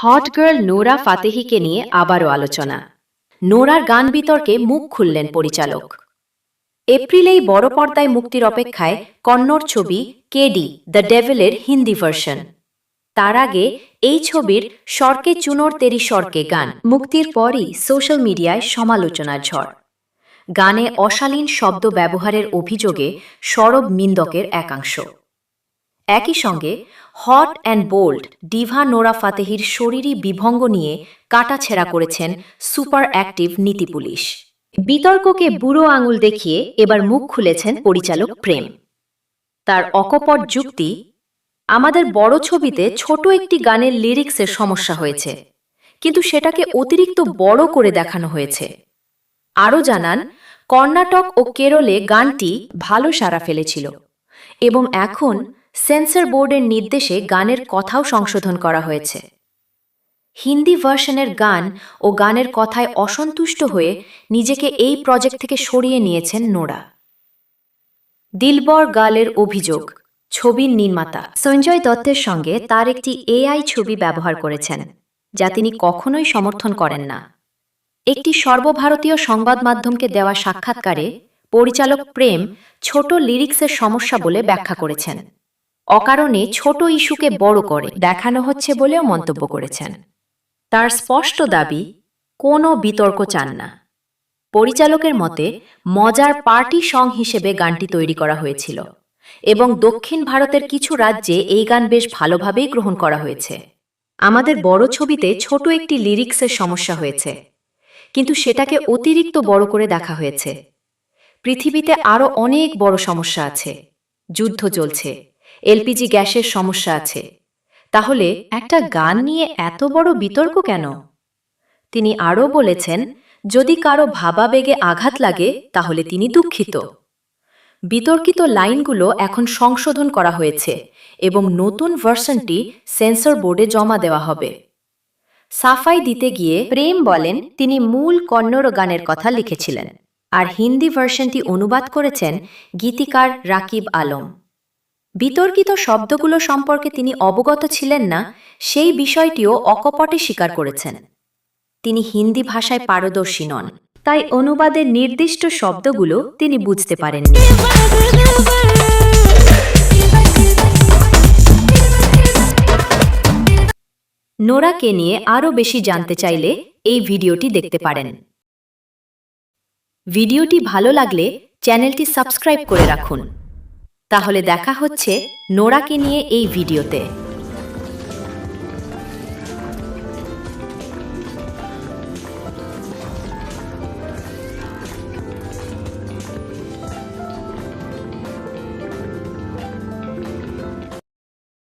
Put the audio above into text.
Hot girl Nora ফাতেহিকে নিয়ে আবারও আলোচনা। নোরার গান বিতর্কে মুখ খুললেন পরিচালক। এপ্রিলেই বড় পর্দায় মুক্তির অপেক্ষায় কন্নড় ছবি কেডি দ্য ডেভিলের হিন্দি ভার্সন। তার আগে এই ছবির সরকে চুনোর তেরি সরকে গান মুক্তির পরই সোশ্যাল মিডিয়ায় সমালোচনার ঝড়। গানে অশালীন শব্দ ব্যবহারের অভিযোগে সরব নিন্দকের একাংশ। একই সঙ্গে hot and bold diva Nora ফাতেহির শরীরী বিভঙ্গ নিয়ে কাটাছেঁড়া করেছেন সুপার অ্যাক্টিভ নীতি পুলিশ। বিতর্ককে বুড়ো আঙুল দেখিয়ে এবার মুখ খুলেছেন পরিচালক প্রেম। তার অকপট যুক্তি, আমাদের বড় ছবিতে ছোট একটি গানের লিরিক্সের সমস্যা হয়েছে, কিন্তু সেটাকে অতিরিক্ত বড় করে দেখানো হয়েছে। আরও জানান, কর্ণাটক ও কেরলে গানটি ভালো সাড়া ফেলেছিল এবং এখন সেন্সর বোর্ডের নির্দেশে গানের কথাও সংশোধন করা হয়েছে। হিন্দি ভার্সনের গান ও গানের কথায় অসন্তুষ্ট হয়ে নিজেকে এই প্রজেক্ট থেকে সরিয়ে নিয়েছেন নোরা। দিলবর গালের অভিযোগ, ছবির নির্মাতা সঞ্জয় দত্তের সঙ্গে তার একটি এআই ছবি ব্যবহার করেছেন, যা তিনি কখনোই সমর্থন করেন না। একটি সর্বভারতীয় সংবাদ মাধ্যমকে দেওয়া সাক্ষাৎকারে পরিচালক প্রেম ছোট লিরিক্সের সমস্যা বলে ব্যাখ্যা করেছেন। অকারণে ছোট ইস্যুকে বড় করে দেখানো হচ্ছে বলেও মন্তব্য করেছেন। তার স্পষ্ট দাবি, কোনো বিতর্ক চান না। পরিচালকের মতে মজার পার্টি সং হিসেবে গানটি তৈরি করা হয়েছিল এবং দক্ষিণ ভারতের কিছু রাজ্যে এই গান বেশ ভালোভাবেই গ্রহণ করা হয়েছে। আমাদের বড় ছবিতে ছোট একটি লিরিক্সের সমস্যা হয়েছে, কিন্তু সেটাকে অতিরিক্ত বড় করে দেখা হয়েছে। পৃথিবীতে আরও অনেক বড় সমস্যা আছে, যুদ্ধ চলছে, এলপিজি গ্যাসের সমস্যা আছে, তাহলে একটা গান নিয়ে এত বড় বিতর্ক কেন? তিনি আরও বলেছেন, যদি কারো ভাবাবেগে আঘাত লাগে তাহলে তিনি দুঃখিত। বিতর্কিত লাইনগুলো এখন সংশোধন করা হয়েছে এবং নতুন ভার্সনটি সেন্সর বোর্ডে জমা দেওয়া হবে। সাফাই দিতে গিয়ে প্রেম বলেন, তিনি মূল কন্নড় গানের কথা লিখেছিলেন আর হিন্দি ভার্সনটি অনুবাদ করেছেন গীতিকার রাকিব আলম। বিতর্কিত শব্দগুলো সম্পর্কে তিনি অবগত ছিলেন না, সেই বিষয়টিও অকপটে স্বীকার করেছেন। তিনি হিন্দি ভাষায় পারদর্শী নন, তাই অনুবাদের নির্দিষ্ট শব্দগুলো তিনি বুঝতে পারেননি। নোরাকে নিয়ে আরও বেশি জানতে চাইলে এই ভিডিওটি দেখতে পারেন। ভিডিওটি ভালো লাগলে চ্যানেলটি সাবস্ক্রাইব করে রাখুন। তাহলে দেখা হচ্ছে নোরাকে নিয়ে এই ভিডিওতে।